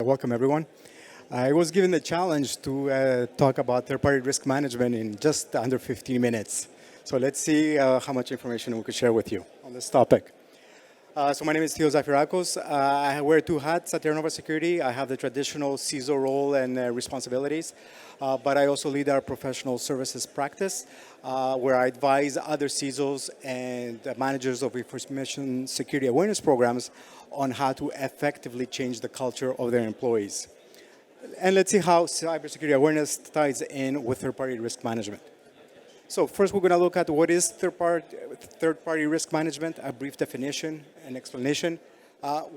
Welcome, everyone. I was given the challenge to talk about third-party risk management in just under 15 minutes. So let's see how much information we could share with you on this topic. So my name is Theo ZAFIRAKOS. I wear two hats at Terranova Security. I have the traditional CISO role and responsibilities, but I also lead our professional services practice, where I advise other CISOs and managers of information security awareness programs on how to effectively change the culture of their employees. And let's see how cybersecurity awareness ties in with third-party risk management. So first, we're going to look at what is third-party risk management, a brief definition and explanation,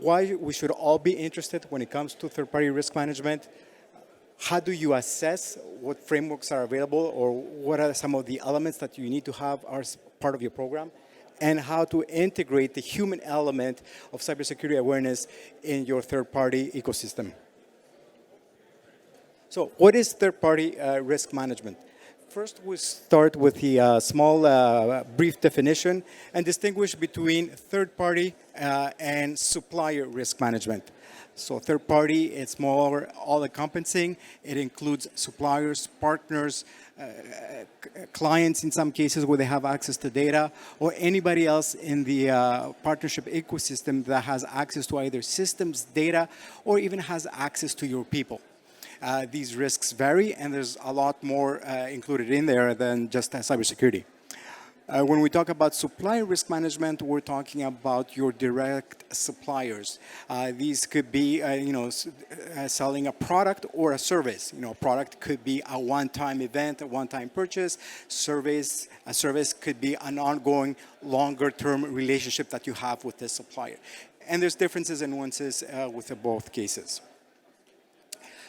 why we should all be interested when it comes to third-party risk management, how do you assess what frameworks are available or what are some of the elements that you need to have as part of your program, and how to integrate the human element of cybersecurity awareness in your third-party ecosystem. So what is third-party risk management? First, we start with the small, brief definition and distinguish between third-party and supplier risk management. So third-party, it's more all-encompassing. It includes suppliers, partners, clients in some cases where they have access to data, or anybody else in the partnership ecosystem that has access to either systems, data, or even has access to your people. These risks vary, and there's a lot more included in there than just cybersecurity. When we talk about supplier risk management, we're talking about your direct suppliers. These could be, selling a product or a service. A product could be a one-time event, a one-time purchase. A service could be an ongoing, longer-term relationship that you have with the supplier. And there's differences and nuances with both cases.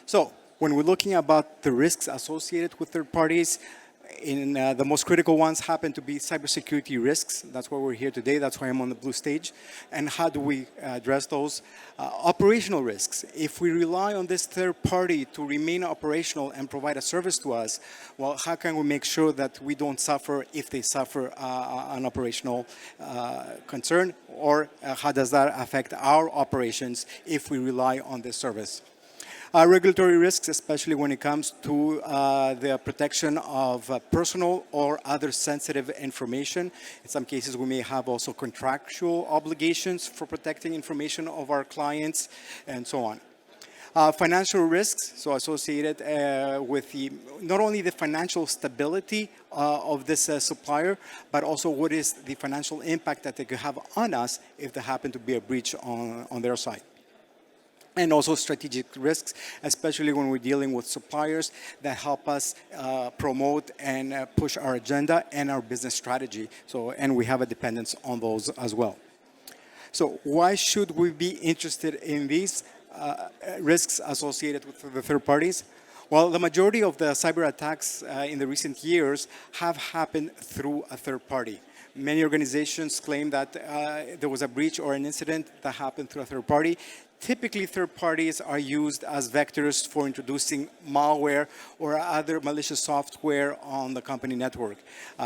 So when we're looking about the risks associated with third parties, the most critical ones happen to be cybersecurity risks. That's why we're here today. That's why I'm on the blue stage. And how do we address those? Operational risks. If we rely on this third party to remain operational and provide a service to us, well, how can we make sure that we don't suffer if they suffer an operational concern? Or how does that affect our operations if we rely on this service? Regulatory risks, especially when it comes to the protection of personal or other sensitive information. In some cases, we may have also contractual obligations for protecting information of our clients, and so on. Financial risks, so associated with not only the financial stability of this supplier, but also what is the financial impact that they could have on us if there happen to be a breach on their side. And also strategic risks, especially when we're dealing with suppliers that help us promote and push our agenda and our business strategy. And we have a dependence on those as well. So why should we be interested in these risks associated with the third parties? Well, the majority of the cyber attacks in the recent years have happened through a third party. Many organizations claim that there was a breach or an incident that happened through a third party. Typically, third parties are used as vectors for introducing malware or other malicious software on the company network.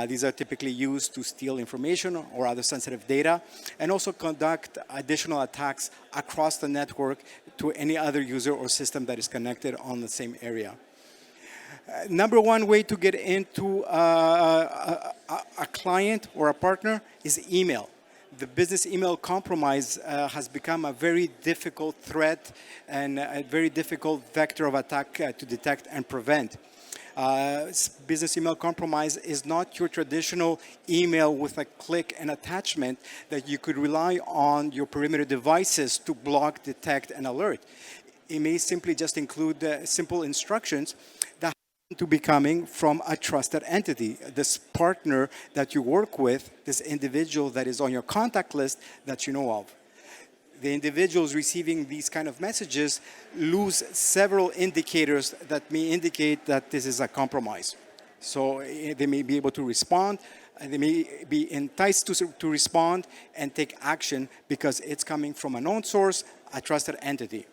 These are typically used to steal information or other sensitive data, and also conduct additional attacks across the network to any other user or system that is connected on the same area. Number one way to get into a client or a partner is email. The business email compromise has become a very difficult threat and a very difficult vector of attack to detect and prevent. Business email compromise is not your traditional email with a click and attachment that you could rely on your perimeter devices to block, detect, and alert. It may simply just include simple instructions that to be coming from a trusted entity, this partner that you work with, this individual that is on your contact list that you know of. The individuals receiving these kind of messages lose several indicators that may indicate that this is a compromise. So they may be able to respond, and they may be enticed to respond and take action because it's coming from a known source, a trusted entity.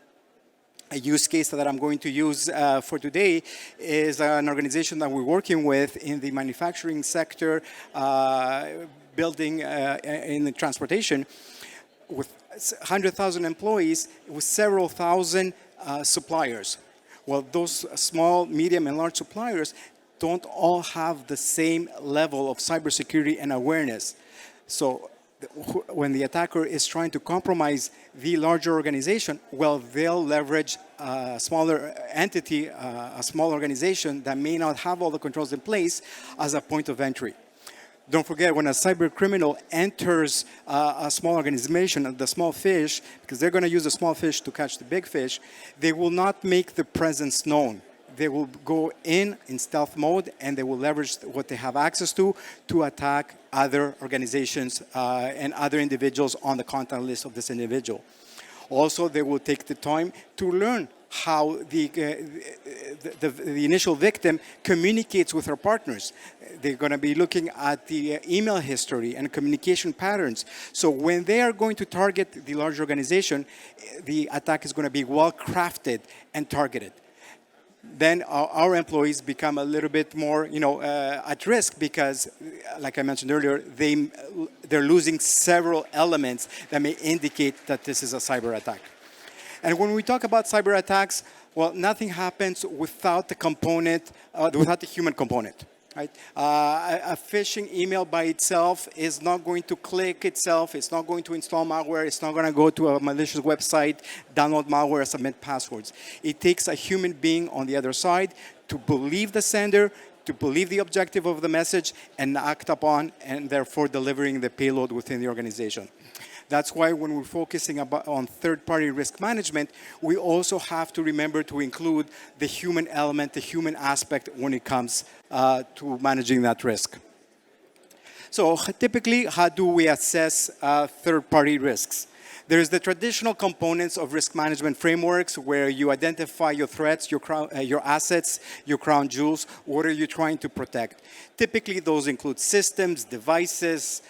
A use case that I'm going to use for today is an organization that we're working with in the manufacturing sector, building in the transportation, with 100,000 employees, with several thousand suppliers. Well, those small, medium, and large suppliers don't all have the same level of cybersecurity and awareness. So when the attacker is trying to compromise the larger organization, well, they'll leverage a smaller entity, a small organization that may not have all the controls in place as a point of entry. Don't forget, when a cyber criminal enters a small organization, the small fish, because they're going to use the small fish to catch the big fish, they will not make the presence known. They will go in stealth mode, and they will leverage what they have access to attack other organizations and other individuals on the contact list of this individual. Also, they will take the time to learn how the initial victim communicates with her partners. They're going to be looking at the email history and communication patterns. So when they are going to target the large organization, the attack is going to be well crafted and targeted. Then our employees become a little bit more, at risk because, like I mentioned earlier, they're losing several elements that may indicate that this is a cyber attack. And when we talk about cyber attacks, well, nothing happens without the component, without the human component. Right? A phishing email by itself is not going to click itself. It's not going to install malware. It's not going to go to a malicious website, download malware, submit passwords. It takes a human being on the other side to believe the sender, to believe the objective of the message, and act upon, and therefore delivering the payload within the organization. That's why when we're focusing on third-party risk management, we also have to remember to include the human element, the human aspect when it comes to managing that risk. So typically, how do we assess third-party risks? There's the traditional components of risk management frameworks where you identify your threats, your assets, your crown jewels. What are you trying to protect? Typically, those include systems, devices,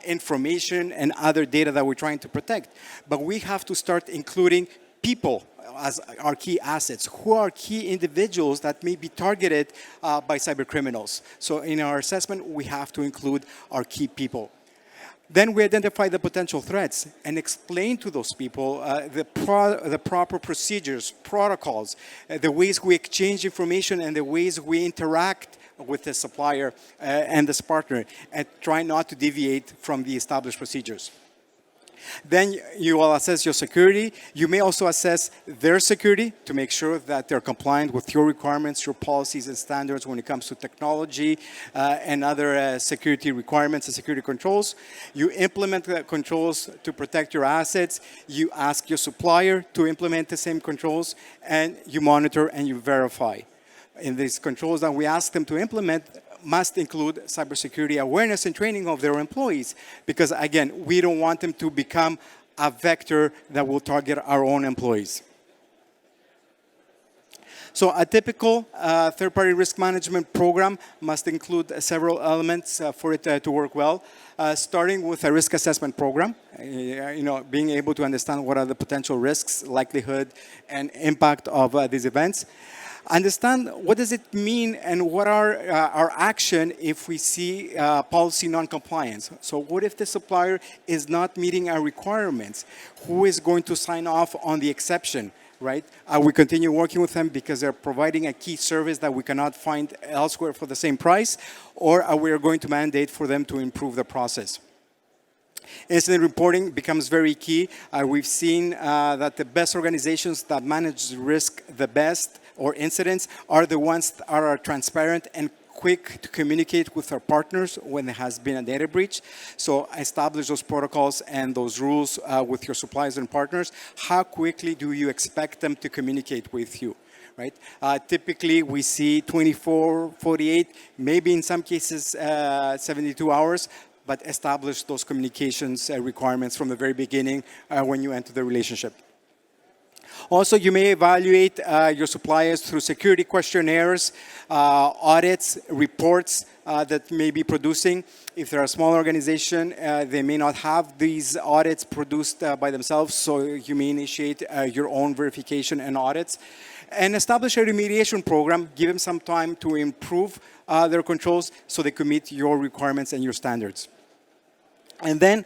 information, and other data that we're trying to protect. But we have to start including people as our key assets. Who are key individuals that may be targeted by cyber criminals? So in our assessment, we have to include our key people. Then we identify the potential threats and explain to those people the proper procedures, protocols, the ways we exchange information and the ways we interact with the supplier and this partner, and try not to deviate from the established procedures. Then you will assess your security. You may also assess their security to make sure that they're compliant with your requirements, your policies and standards when it comes to technology and other security requirements and security controls. You implement the controls to protect your assets. You ask your supplier to implement the same controls, and you monitor and you verify. In these controls that we ask them to implement, must include cybersecurity awareness and training of their employees, because again, we don't want them to become a vector that will target our own employees. So a typical third-party risk management program must include several elements for it to work well, starting with a risk assessment program, being able to understand what are the potential risks, likelihood, and impact of these events. Understand what does it mean and what are our action if we see policy non-compliance. So what if the supplier is not meeting our requirements? Who is going to sign off on the exception, right? We continue working with them because they're providing a key service that we cannot find elsewhere for the same price, or are we going to mandate for them to improve the process? Incident reporting becomes very key. We've seen that the best organizations that manage risk the best or incidents are the ones that are transparent and quick to communicate with our partners when there has been a data breach. So establish those protocols and those rules with your suppliers and partners. How quickly do you expect them to communicate with you? Right? Typically, we see 24, 48, maybe in some cases 72 hours, but establish those communications requirements from the very beginning when you enter the relationship. Also, you may evaluate your suppliers through security questionnaires, audits, reports that may be producing. If they're a small organization, they may not have these audits produced by themselves, so you may initiate your own verification and audits. And establish a remediation program. Give them some time to improve their controls so they can meet your requirements and your standards. And then,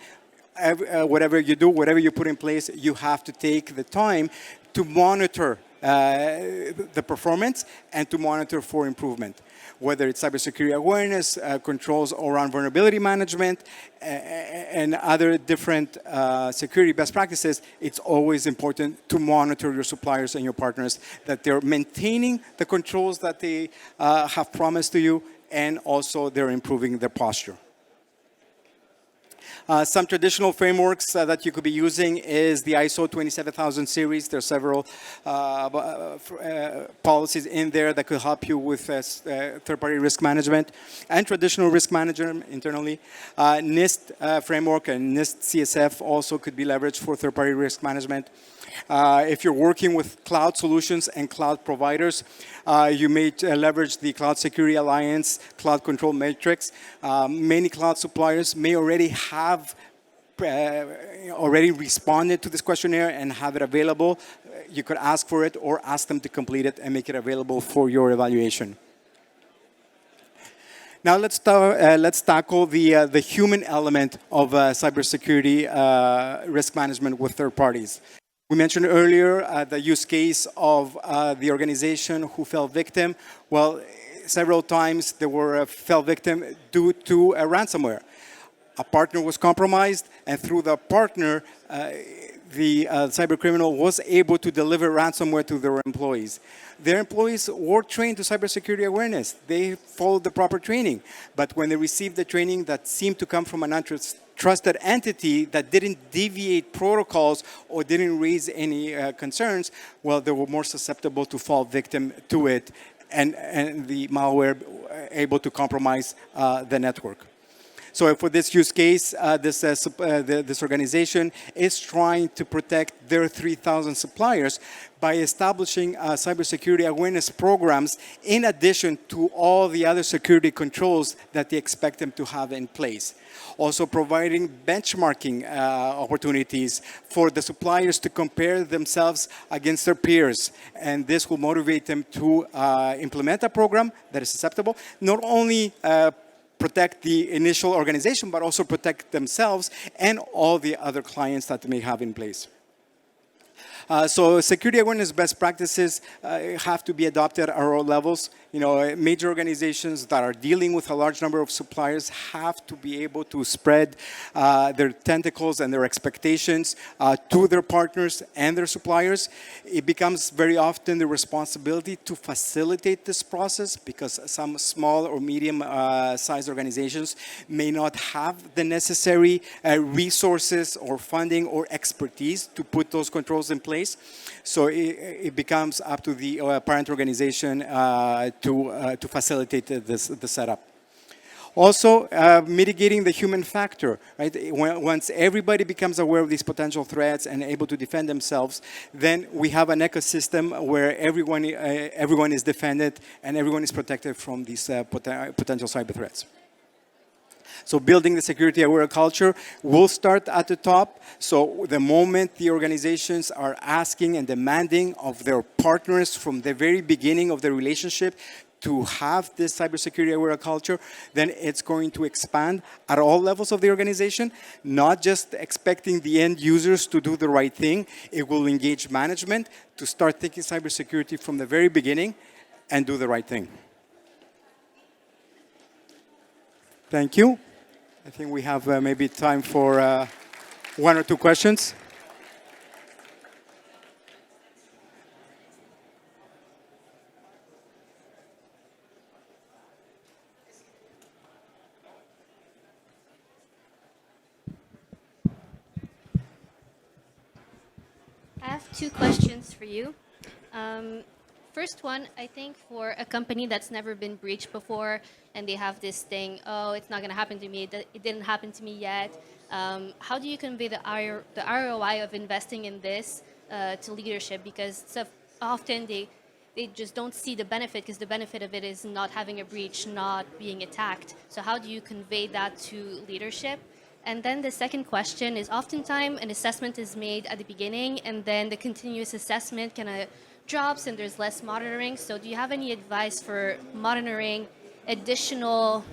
whatever you do, whatever you put in place, you have to take the time to monitor the performance and to monitor for improvement. Whether it's cybersecurity awareness, controls around vulnerability management, and other different security best practices, it's always important to monitor your suppliers and your partners, that they're maintaining the controls that they have promised to you, and also they're improving their posture. Some traditional frameworks that you could be using is the ISO 27000 series. There are several policies in there that could help you with third-party risk management and traditional risk management internally. NIST framework and NIST CSF also could be leveraged for third-party risk management. If you're working with cloud solutions and cloud providers, you may leverage the Cloud Security Alliance Cloud Control Matrix. Many cloud suppliers may already have already responded to this questionnaire and have it available. You could ask for it or ask them to complete it and make it available for your evaluation. Now let's tackle the human element of cybersecurity risk management with third parties. We mentioned earlier the use case of the organization who fell victim. Well, several times they were fell victim due to a ransomware. A partner was compromised, and through the partner, the cyber criminal was able to deliver ransomware to their employees. Their employees were trained to cybersecurity awareness. They followed the proper training. But when they received the training that seemed to come from an trusted entity that didn't deviate protocols or didn't raise any concerns, well, they were more susceptible to fall victim to it, and the malware able to compromise the network. So for this use case, this organization is trying to protect their 3,000 suppliers by establishing cybersecurity awareness programs in addition to all the other security controls that they expect them to have in place. Also providing benchmarking opportunities for the suppliers to compare themselves against their peers. And this will motivate them to implement a program that is acceptable, not only protect the initial organization, but also protect themselves and all the other clients that they may have in place. So security awareness best practices have to be adopted at all levels. You know, major organizations that are dealing with a large number of suppliers have to be able to spread their tentacles and their expectations to their partners and their suppliers. It becomes very often the responsibility to facilitate this process, because some small or medium sized organizations may not have the necessary resources or funding or expertise to put those controls in place. So it becomes up to the parent organization to facilitate the setup. Also, mitigating the human factor, right? Once everybody becomes aware of these potential threats and able to defend themselves, then we have an ecosystem where everyone is defended and everyone is protected from these potential cyber threats. So building the security aware culture will start at the top. So the moment the organizations are asking and demanding of their partners from the very beginning of the relationship to have this cybersecurity aware culture, then it's going to expand at all levels of the organization, not just expecting the end users to do the right thing. It will engage management to start thinking cybersecurity from the very beginning and do the right thing. Thank you. I think we have maybe time for one or two questions. I have two questions for you. First one, I think for a company that's never been breached before and they have this thing, oh, it's not going to happen to me, it didn't happen to me yet. How do you convey the ROI of investing in this to leadership? Because so often they just don't see the benefit, because the benefit of it is not having a breach, not being attacked. So how do you convey that to leadership? And then the second question is, oftentimes an assessment is made at the beginning and then the continuous assessment kind of drops and there's less monitoring. So do you have any advice for monitoring additional,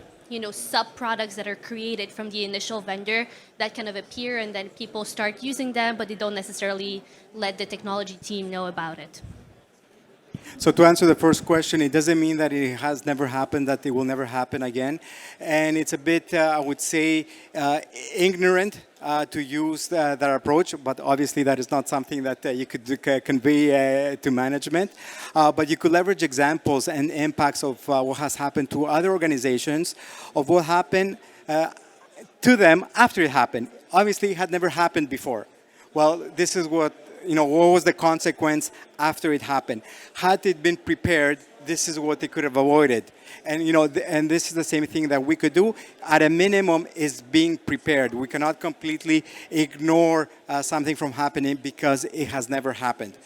sub-products that are created from the initial vendor that kind of appear and then people start using them, but they don't necessarily let the technology team know about it? So to answer the first question, it doesn't mean that it has never happened, that it will never happen again. And it's a bit, I would say, ignorant to use that approach, but obviously that is not something that you could convey to management. But you could leverage examples and impacts of what has happened to other organizations, of what happened to them after it happened. Obviously, it had never happened before. Well, this is what was the consequence after it happened. Had it been prepared, this is what they could have avoided. And and this is the same thing that we could do. At a minimum, is being prepared. We cannot completely ignore something from happening because it has never happened.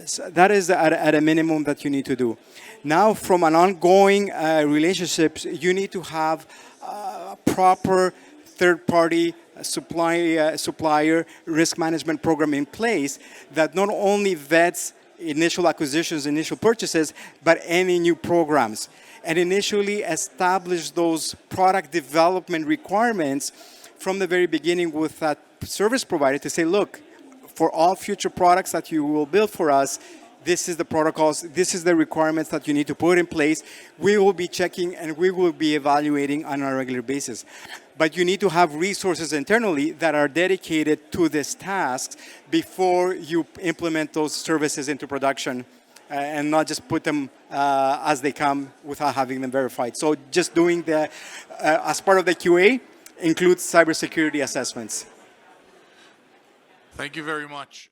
So that is at a minimum that you need to do. Now, from an ongoing relationships, you need to have proper third-party supplier risk management program in place that not only vets initial acquisitions, initial purchases, but any new programs. And initially establish those product development requirements from the very beginning with that service provider to say, look, for all future products that you will build for us, this is the protocols, this is the requirements that you need to put in place. We will be checking and we will be evaluating on a regular basis. But you need to have resources internally that are dedicated to this task before you implement those services into production and not just put them as they come without having them verified. So just doing the, as part of the QA, includes cybersecurity assessments. Thank you very much.